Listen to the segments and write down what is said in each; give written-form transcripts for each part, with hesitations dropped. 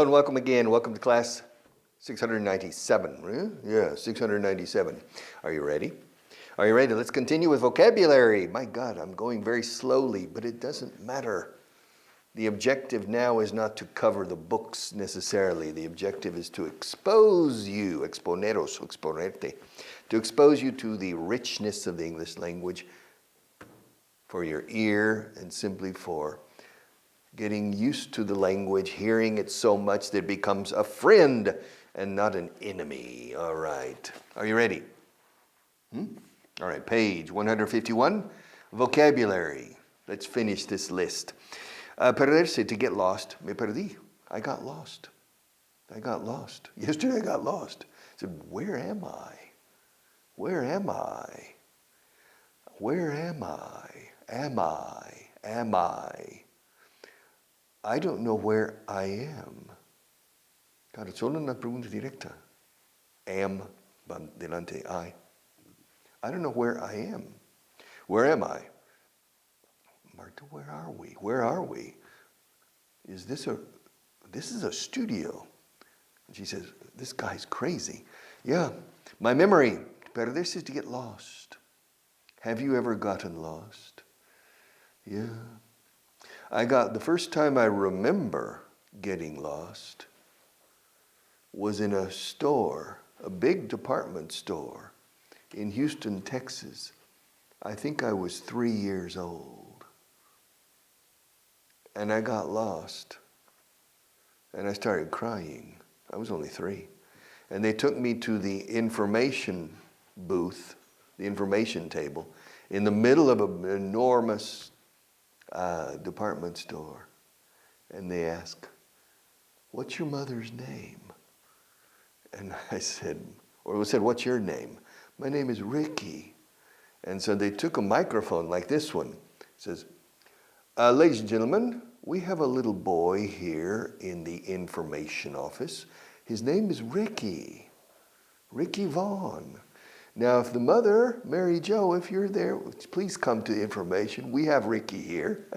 and welcome again. Welcome to class 697. Yeah, 697. Are you ready? Are you ready? Let's continue with vocabulary. My God, I'm going very slowly, but it doesn't matter. The objective now is not to cover the books necessarily. The objective is to expose you, exponeros, exponerte, to expose you to the richness of the English language for your ear and simply for getting used to the language, hearing it so much that it becomes a friend and not an enemy. All right. Are you ready? All right, page 151, vocabulary. Let's finish this list. Perderse, to get lost. Me perdí. I got lost. I got lost. Yesterday I got lost. I said, where am I? Where am I? Where am I? Am I? Am I? I don't know where I am. Claro, solo una pregunta directa. Am, van delante, I. I don't know where I am. Where am I? Marta, where are we? Where are we? This is a studio. And she says, this guy's crazy. Yeah, my memory. Perderse is to get lost. Have you ever gotten lost? Yeah. The first time I remember getting lost was in a store, a big department store in Houston, Texas. I think I was 3 years old. And I got lost. And I started crying. I was only 3. And they took me to the information booth, the information table, in the middle of an enormous department store, and they asked, what's your mother's name? And I said, what's your name? My name is Ricky. And so they took a microphone like this one. It says, ladies and gentlemen, we have a little boy here in the information office. His name is Ricky Vaughan. Now, if the mother, Mary Jo, if you're there, please come to information. We have Ricky here.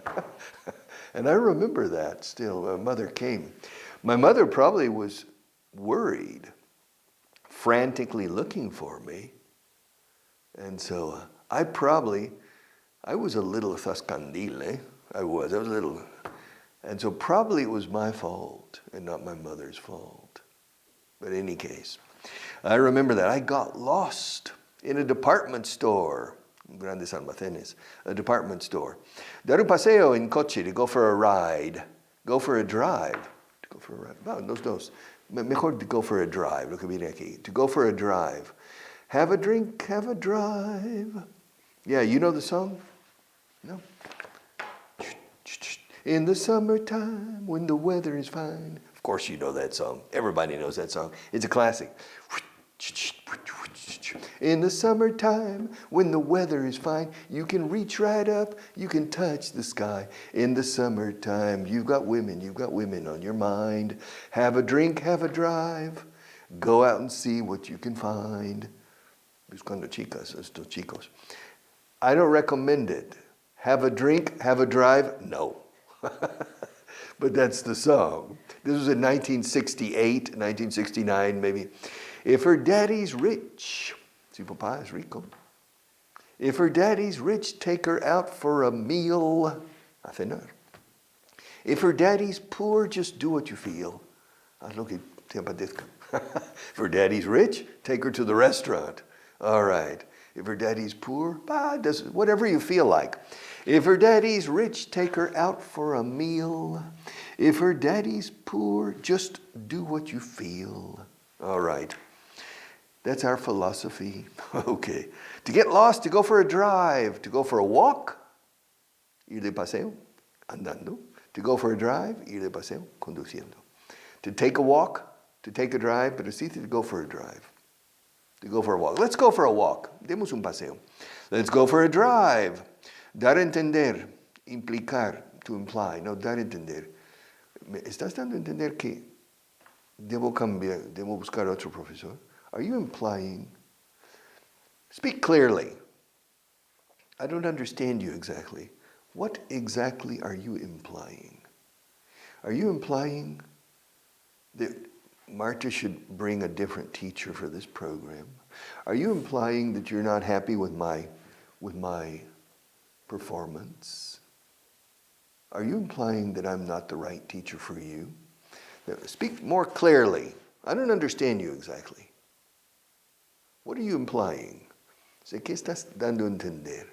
And I remember that still. My mother came. My mother probably was worried, frantically looking for me. And so I was a little zascandile. I was a little. And so probably it was my fault and not my mother's fault. But in any case, I remember that. I got lost in a department store, Grandes Almacenes, a department store. Dar un paseo en coche, to go for a ride, go for a drive. To go for a ride. No, dos. Mejor to go for a drive, lo que viene aquí. To go for a drive. Have a drink, have a drive. Yeah, you know the song? No? In the summertime, when the weather is fine. Of course you know that song. Everybody knows that song. It's a classic. In the summertime, when the weather is fine, you can reach right up, you can touch the sky. In the summertime, you've got women on your mind. Have a drink, have a drive. Go out and see what you can find. Buscando chicas, estos chicos. I don't recommend it. Have a drink, have a drive? No. But that's the song. This was in 1968, 1969 maybe. If her daddy's rich, si papá es rico. If her daddy's rich, take her out for a meal, a cenar. If her daddy's poor, just do what you feel. Haz lo que te apetezca. If her daddy's rich, take her to the restaurant. All right. If her daddy's poor, whatever you feel like. If her daddy's rich, take her out for a meal. If her daddy's poor, just do what you feel. All right. That's our philosophy. Okay. To get lost, to go for a drive, to go for a walk, ir de paseo, andando. To go for a drive, ir de paseo, conduciendo. To take a walk, to take a drive, pero sí to go for a drive. To go for a walk. Let's go for a walk. Demos un paseo. Let's go for a drive. Dar a entender, implicar, to imply. No, dar a entender. ¿Me estás dando a entender que debo cambiar, debo buscar otro profesor? Are you implying? Speak clearly. I don't understand you exactly. What exactly are you implying? Are you implying that Marta should bring a different teacher for this program? Are you implying that you're not happy with my performance? Are you implying that I'm not the right teacher for you? Now, speak more clearly. I don't understand you exactly. What are you implying? ¿Qué estás dando a entender?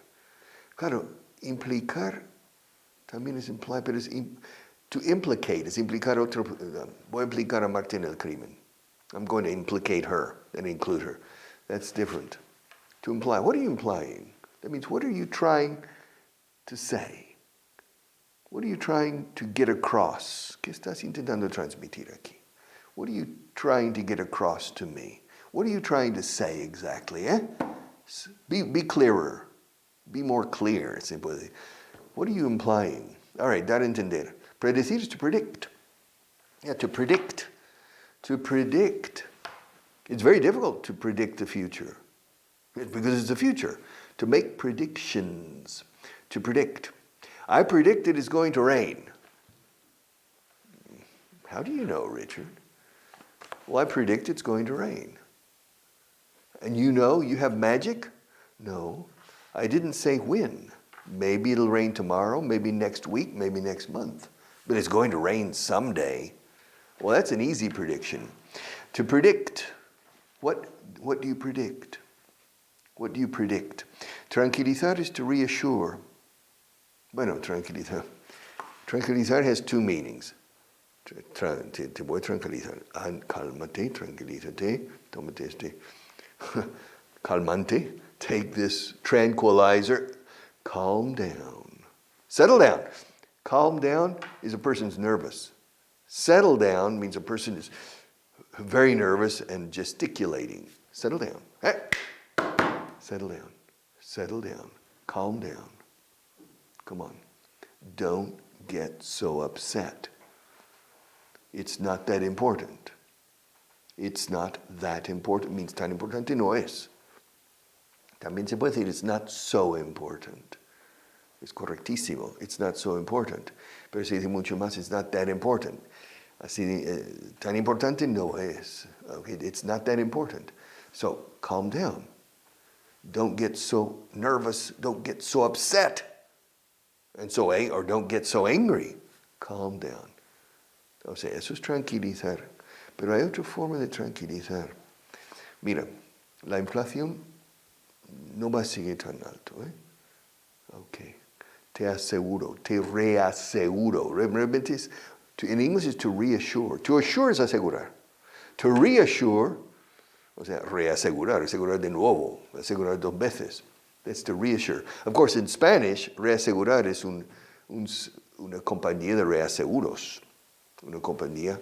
Claro, implicar también es imply, pero es to implicate, es implicar otro. Voy a implicar a Marta en el crimen. I'm going to implicate her and include her. That's different. To imply. What are you implying? That means, what are you trying to say? What are you trying to get across? ¿Qué estás intentando transmitir aquí? What are you trying to get across to me? What are you trying to say exactly? Be clearer. Be more clear. What are you implying? All right, dar a entender. Predecir is to predict. Yeah, to predict. To predict. It's very difficult to predict the future. Because it's the future. To make predictions. To predict. I predict it is going to rain. How do you know, Richard? Well, I predict it's going to rain. And you know, you have magic? No, I didn't say when. Maybe it'll rain tomorrow, maybe next week, maybe next month. But it's going to rain someday. Well, that's an easy prediction. To predict, what do you predict? What do you predict? Tranquilizar is to reassure. Bueno, tranquilizar. Tranquilizar has two meanings. Te voy a tranquilizar. Cálmate, tranquilízate, tómate este calmante. Take this tranquilizer. Calm down. Settle down. Calm down is a person's nervous. Settle down means a person is very nervous and gesticulating. Settle down. Hey. Settle down. Settle down. Calm down. Come on. Don't get so upset. It's not that important. It's not that important. It means tan importante no es. También se puede decir it's not so important. Es correctísimo. It's not so important. Pero se dice mucho más, it's not that important. Así, tan importante no es. Okay, it's not that important. So, calm down. Don't get so nervous. Don't get so upset. Or don't get so angry. Calm down. O sea, eso es tranquilizar. Pero hay otra forma de tranquilizar. Mira, la inflación no va a seguir tan alto. Okay. Te aseguro, te reaseguro. Realmente in English is to reassure. To assure es asegurar. To reassure, o sea, reasegurar, asegurar de nuevo, asegurar dos veces. That's to reassure. Of course, in Spanish, reasegurar es una compañía de reaseguros. Una compañía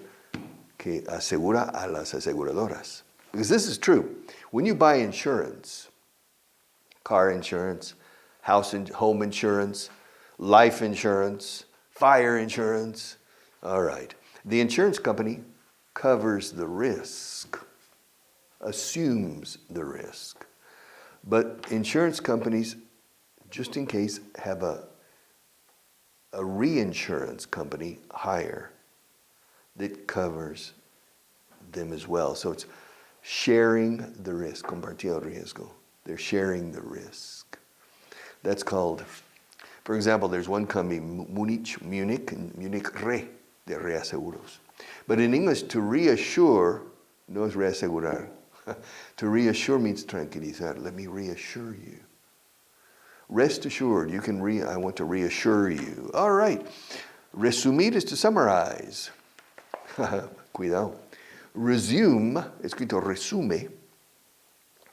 que asegura a las aseguradoras. Because this is true. When you buy insurance, car insurance, home insurance, life insurance, fire insurance, all right. The insurance company covers the risk, assumes the risk. But insurance companies, just in case, have a reinsurance company hire that covers them as well. So it's sharing the risk, compartir el riesgo. They're sharing the risk. That's called, for example, there's one company, Munich Re, de reaseguros. But in English, to reassure, no es reasegurar. To reassure means tranquilizar. Let me reassure you. Rest assured, I want to reassure you. All right. Resumir is to summarize. Cuidado. Resume, escrito resume.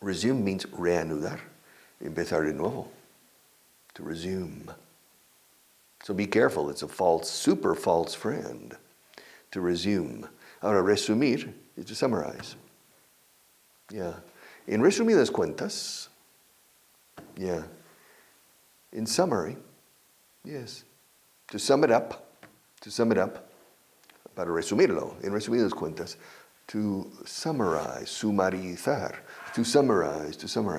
Resume means reanudar. Empezar de nuevo. To resume. So be careful. It's a super false friend. To resume. Ahora, resumir is to summarize. Yeah. En resumidas cuentas. Yeah. In summary. Yes. To sum it up. Para resumirlo, en resumidas cuentas, to summarize, sumarizar, to summarize, to sum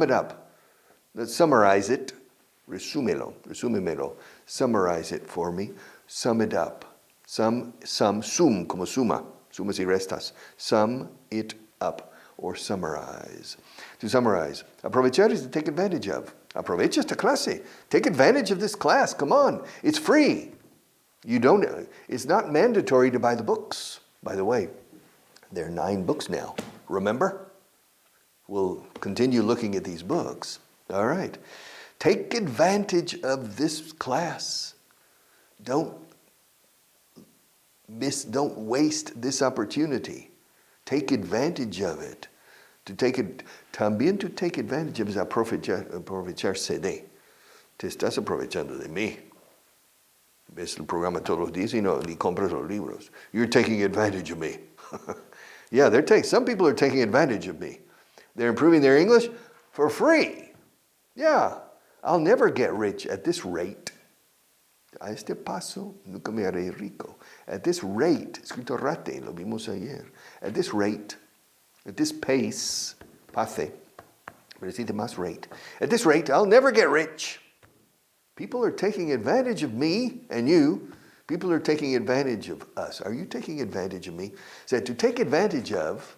it up. Let's summarize it, resúmelo, summarize it for me, sum it up. Sum, como suma, sumas y restas. Sum it up, or summarize. To summarize, aprovechar is to take advantage of. Aprovecha esta clase. Take advantage of this class. Come on, it's free. It's not mandatory to buy the books. By the way, there are 9 books now. Remember? We'll continue looking at these books. All right. Take advantage of this class. Don't waste this opportunity. Take advantage of it. También to take advantage of es aprovecharse de. Te estás aprovechando de mí. Ves el programa todos los días y ni compras los libros. You're taking advantage of me. Yeah, some people are taking advantage of me. They're improving their English for free. Yeah, I'll never get rich at this rate. A este paso nunca me haré rico. At this rate, escrito rate, lo vimos ayer. At this rate, at this pace, pace, pero decide más rate. At this rate, I'll never get rich. People are taking advantage of me and you. People are taking advantage of us. Are you taking advantage of me? So to take advantage of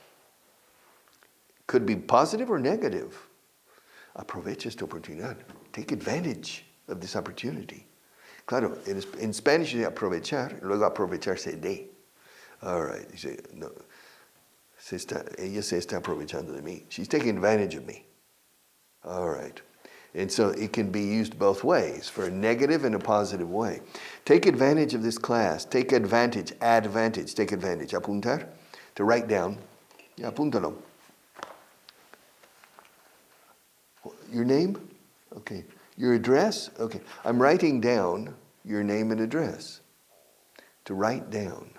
could be positive or negative. Aprovecha esta oportunidad. Take advantage of this opportunity. Claro, in Spanish es aprovechar, luego aprovecharse de. All right. Dice, no, ella se está aprovechando de mí. She's taking advantage of me. All right. And so it can be used both ways, for a negative and a positive way. Take advantage of this class. Take advantage, advantage, take advantage. Apuntar, to write down. Yeah, apúntalo. Your name? Okay. Your address? Okay. I'm writing down your name and address. To write down.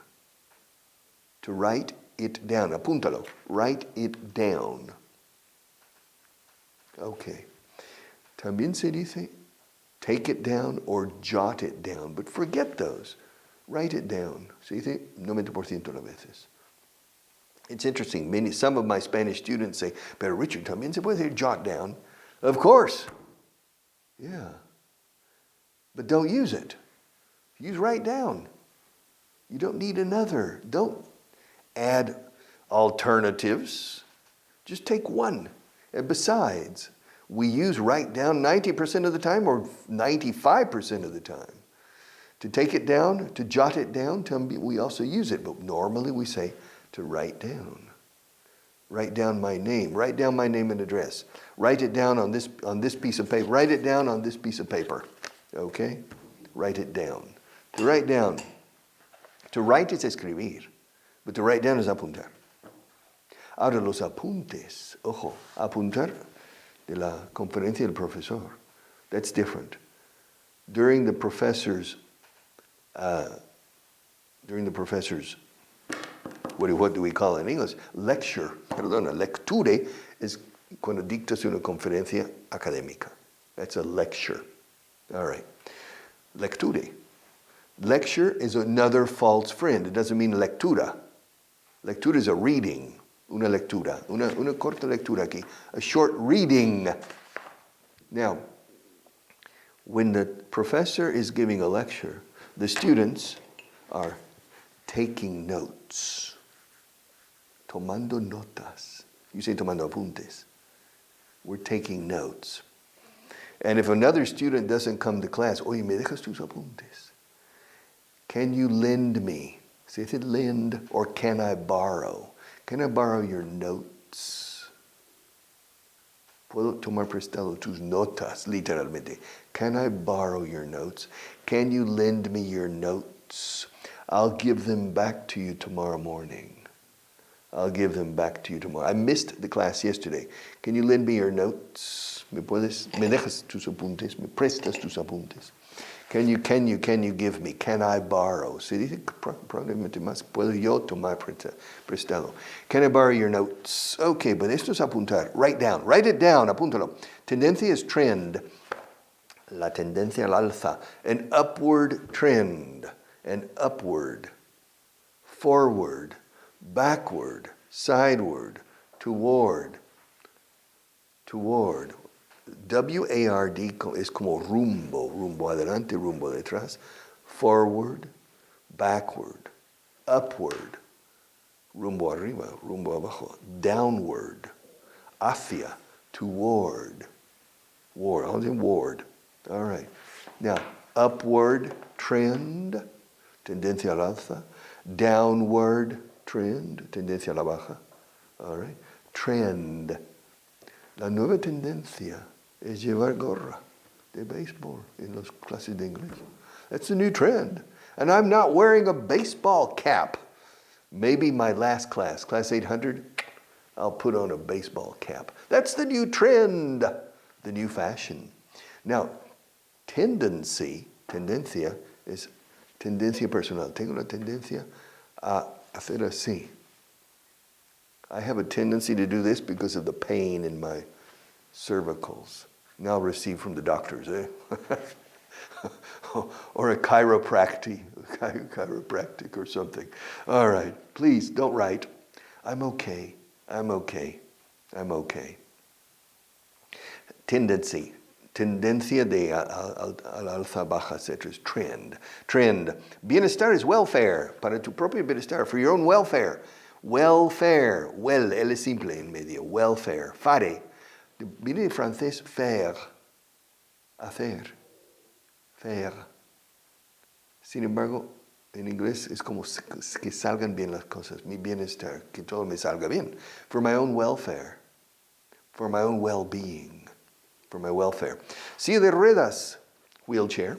To write it down. Apúntalo. Write it down. Okay. También se dice, take it down or jot it down, but forget those. Write it down. Se dice 90% de las veces. It's interesting. Some of my Spanish students say, pero Richard, también se puede decir jot down. Of course. Yeah. But don't use it. Use write down. You don't need another. Don't add alternatives. Just take one. And besides, we use write down 90% of the time or 95% of the time. To take it down, to jot it down, we also use it. But normally we say to write down. Write down my name. Write down my name and address. Write it down on this piece of paper. Write it down on this piece of paper. Okay? Write it down. To write down. To write is escribir. But to write down is apuntar. Ahora los apuntes. Ojo, apuntar de la conferencia del profesor. That's different. During the professor's, what do we call it in English? Lecture. Perdona, lecture is cuando dictas una conferencia académica. That's a lecture. All right. Lecture. Lecture is another false friend. It doesn't mean lectura. Lectura is a reading. Una lectura. Una corta lectura aquí. A short reading. Now, when the professor is giving a lecture, the students are taking notes. Tomando notas. You say tomando apuntes. We're taking notes. And if another student doesn't come to class, oye, ¿me dejas tus apuntes? Can you lend me? Se dice lend, or can I borrow? Can I borrow your notes? Puedo tomar prestado tus notas, literalmente. Can I borrow your notes? Can you lend me your notes? I'll give them back to you tomorrow morning. I'll give them back to you tomorrow. I missed the class yesterday. Can you lend me your notes? ¿Me dejas tus apuntes? ¿Me prestas tus apuntes? Can you give me? Can I borrow? Se dice probablemente más. ¿Puedo yo tomar prestado? Can I borrow your notes? Okay, but esto es apuntar. Write down. Write it down. Apúntalo. Tendencia es trend. La tendencia al alza. An upward trend. An upward. Forward. Backward. Sideward. Toward. Toward. W-A-R-D es como rumbo, rumbo adelante, rumbo detrás. Forward, backward, upward, rumbo arriba, rumbo abajo, downward, hacia, toward, ward, I'll say ward. All right. Now, upward trend, tendencia al alza, downward trend, tendencia a la baja. All right. Trend. La nueva tendencia es llevar gorra de béisbol en las clases de inglés. That's the new trend. And I'm not wearing a baseball cap. Maybe my last class, class 800, I'll put on a baseball cap. That's the new trend, the new fashion. Now, tendencia, es tendencia personal. Tengo una tendencia a hacer así. I have a tendency to do this because of the pain in my cervicals. Now receive from the doctors, eh? Or a chiropractic or something. All right, please don't write. I'm okay. Tendencia de al alza, baja, etc. Trend. Bienestar is welfare. Para tu propio bienestar. For your own welfare. Welfare. Well, L es simple en medio. Welfare. Fare. Viene de francés faire. Hacer. Faire. Sin embargo, en inglés es como que salgan bien las cosas. Mi bienestar. Que todo me salga bien. For my own welfare. For my own well-being. For my welfare. Silla de ruedas. Wheelchair.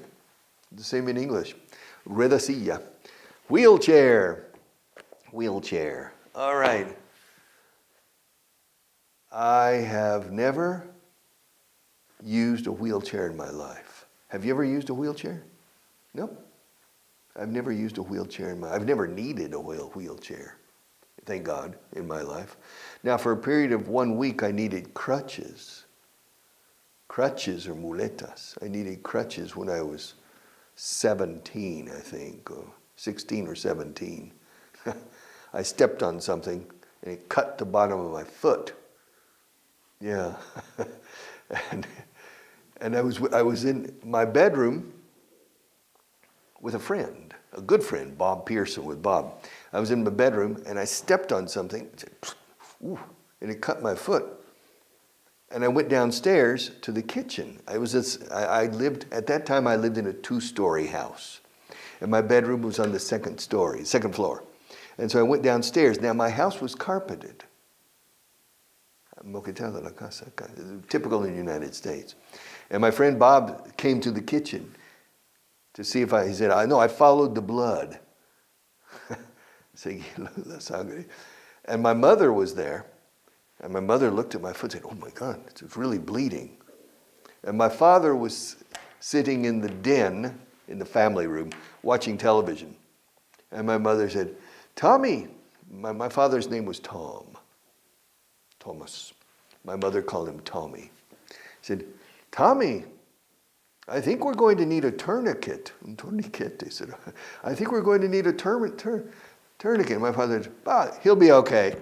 The same in English. Ruedacilla. Wheelchair. All right. I have never used a wheelchair in my life. Have you ever used a wheelchair? No. I've never used a wheelchair I've never needed a wheelchair. Thank God, in my life. Now, for a period of 1 week, I needed crutches. Crutches or muletas. I needed crutches when I was 17, I think, or 16 or 17. I stepped on something and it cut the bottom of my foot. Yeah. and I was in my bedroom with a friend, a good friend, Bob Pearson with Bob. I was in my bedroom and I stepped on something and it cut my foot. And I went downstairs to the kitchen. At that time I lived in a 2-story house. And my bedroom was on the second floor. And so I went downstairs. Now my house was carpeted. Moquetel de la casa, typical in the United States. And my friend Bob came to the kitchen to see if he said, I followed the blood. And my mother was there. And my mother looked at my foot and said, oh my God, it's really bleeding. And my father was sitting in the den, in the family room, watching television. And my mother said, Tommy, my father's name was Thomas. My mother called him Tommy. Said, Tommy, I think we're going to need a tourniquet. Tourniquet, they said, I think we're going to need a tourniquet. My father said, he'll be okay.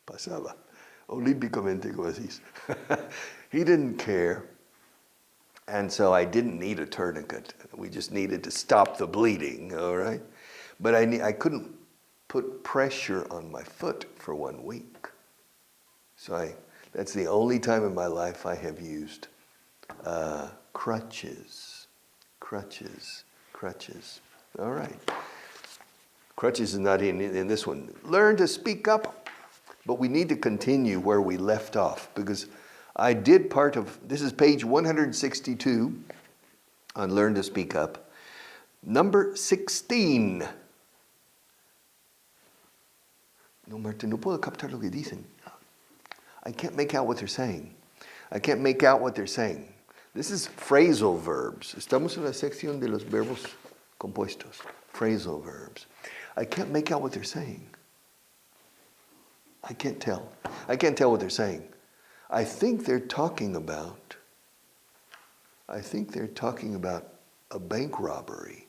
Pasaba. Olímpicamente, como decís. He didn't care. And so I didn't need a tourniquet. We just needed to stop the bleeding, all right? But I couldn't put pressure on my foot for 1 week. So that's the only time in my life I have used crutches. All right. Crutches is not in this one. Learn to speak up. But we need to continue where we left off because I did this is page 162 on Learn to Speak Up. Number 16. No, Martin, no puedo captar lo que dicen. I can't make out what they're saying. This is phrasal verbs. Estamos en la sección de los verbos compuestos. Phrasal verbs. I can't make out what they're saying. I can't tell what they're saying. I think they're talking about a bank robbery.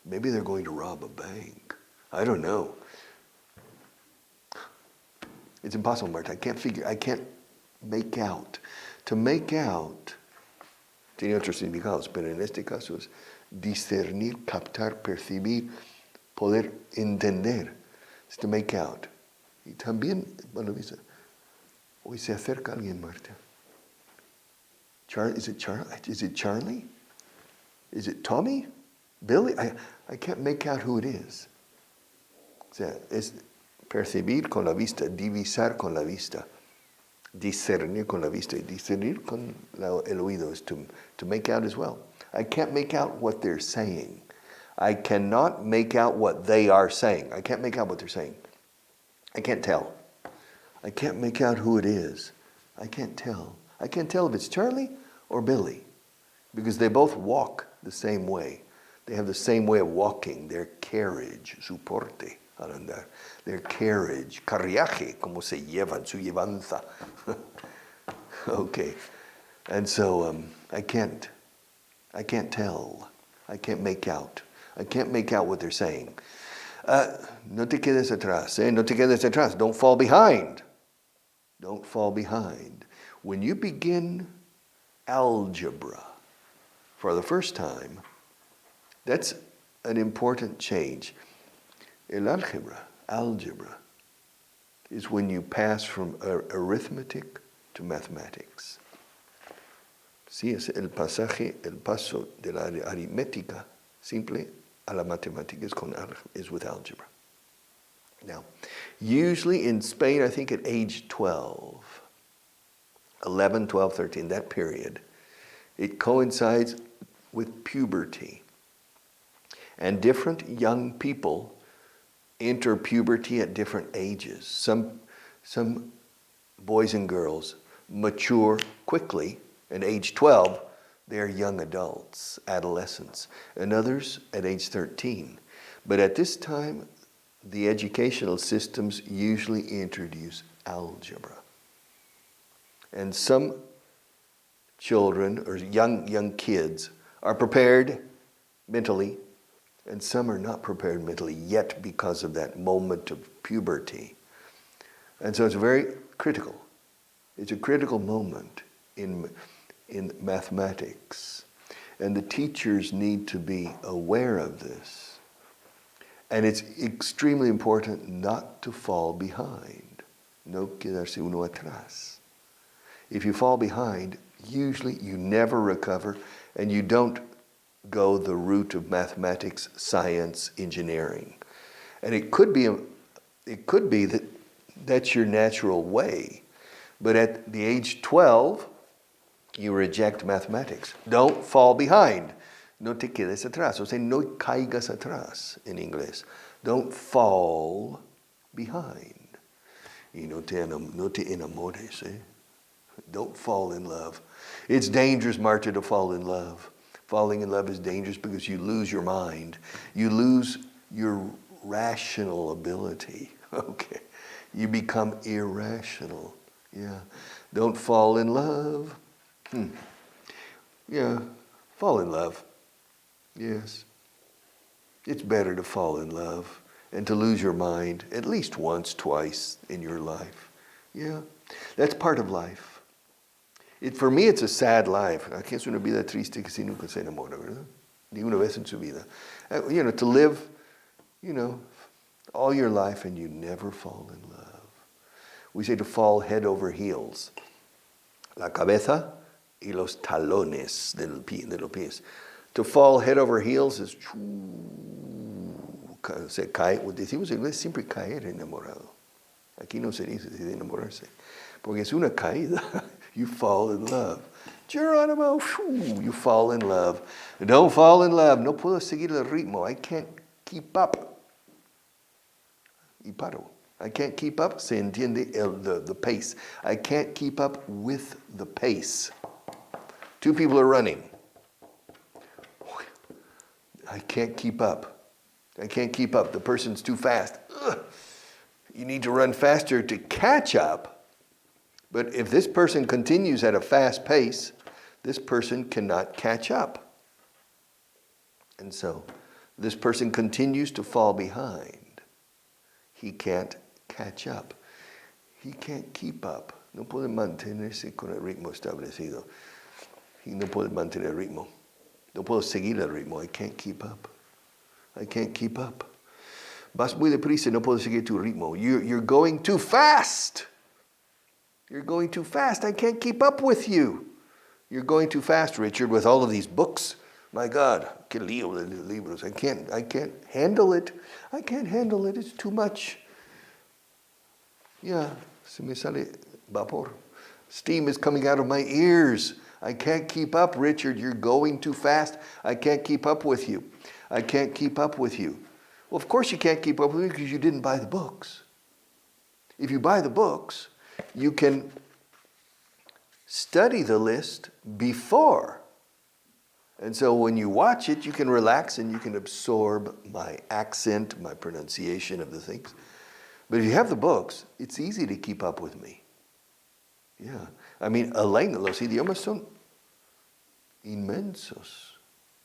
Maybe they're going to rob a bank. I don't know. It's impossible, Marta. I can't make out. To make out tiene otros significados, pero en este caso discernir, captar, percibir, poder entender. Es to make out. Y también, bueno, dice, hoy se acerca alguien, Marta. Is it Charlie? Is it Tommy? Billy? I can't make out who it is. O sea, es percibir con la vista, divisar con la vista, discernir con la vista, y discernir con el oído is to make out as well. I can't make out what they're saying. I cannot make out what they are saying. I can't make out what they're saying. I can't tell. I can't make out who it is. I can't tell. I can't tell if it's Charlie or Billy, because they both walk the same way. They have the same way of walking, their carriage, su porte al andar, their carriage, carriaje, como se llevan, su llevanza. Okay, and so I can't tell. I can't make out. I can't make out what they're saying. No te quedes atrás, no te quedes atrás. Don't fall behind. Don't fall behind. When you begin algebra for the first time, that's an important change. El algebra, is when you pass from arithmetic to mathematics. Sí, es el paso de la aritmética simple a la matemática is with algebra. Now, usually in Spain, I think at age 11, 12, 13, that period, it coincides with puberty. And different young people enter puberty at different ages. Some boys and girls mature quickly, and age 12, they're young adults, adolescents, and others at age 13. But at this time, the educational systems usually introduce algebra. And some children, or young kids, are prepared mentally, and some are not prepared mentally yet because of that moment of puberty. And so it's very critical. It's a critical moment in mathematics. And the teachers need to be aware of this. And it's extremely important not to fall behind. No quedarse uno atrás. If you fall behind, usually you never recover, and you don't go the route of mathematics, science, engineering. And it could be that that's your natural way. But at the age 12, you reject mathematics. Don't fall behind. No te quedes atrás. O sea, no caigas atrás en inglés. Don't fall behind. Y no te enamores, eh? Don't fall in love. It's dangerous, Marta, to fall in love. Falling in love is dangerous because you lose your mind. You lose your rational ability. Okay. You become irrational. Yeah. Don't fall in love. Yeah. Fall in love. Yes. It's better to fall in love and to lose your mind at least once, twice in your life. Yeah. That's part of life. For me, it's a sad life. Aquí es una vida triste que si nunca se enamora, ¿verdad? Ni una vez en su vida. To live, all your life and you never fall in love. We say to fall head over heels. La cabeza y los talones de los pies. To fall head over heels is se cae. Decimos en inglés siempre caer enamorado. Aquí no se dice de enamorarse. Porque es una caída. You fall in love. Geronimo, you fall in love. Don't fall in love. No puedo seguir el ritmo. I can't keep up. Y paro. I can't keep up. Se entiende the pace. I can't keep up with the pace. Two people are running. I can't keep up. I can't keep up. The person's too fast. Ugh. You need to run faster to catch up. But if this person continues at a fast pace, this person cannot catch up. And so this person continues to fall behind. He can't catch up. He can't keep up. No puede mantenerse con el ritmo establecido. He no puede mantener el ritmo. No puedo seguir el ritmo. I can't keep up. I can't keep up. Vas muy deprisa, no puedo seguir tu ritmo. You're going too fast. You're going too fast. I can't keep up with you. You're going too fast, Richard, with all of these books. My God, qué lío de libros. I can't handle it. I can't handle it. It's too much. Yeah, se me sale vapor. Steam is coming out of my ears. I can't keep up, Richard. You're going too fast. I can't keep up with you. I can't keep up with you. Well, of course you can't keep up with me because you didn't buy the books. If you buy the books, you can study the list before. And so when you watch it, you can relax and you can absorb my accent, my pronunciation of the things. But if you have the books, it's easy to keep up with me. Yeah. I mean, Elena, los idiomas son inmensos.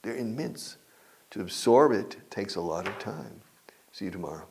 They're immense. To absorb it takes a lot of time. See you tomorrow.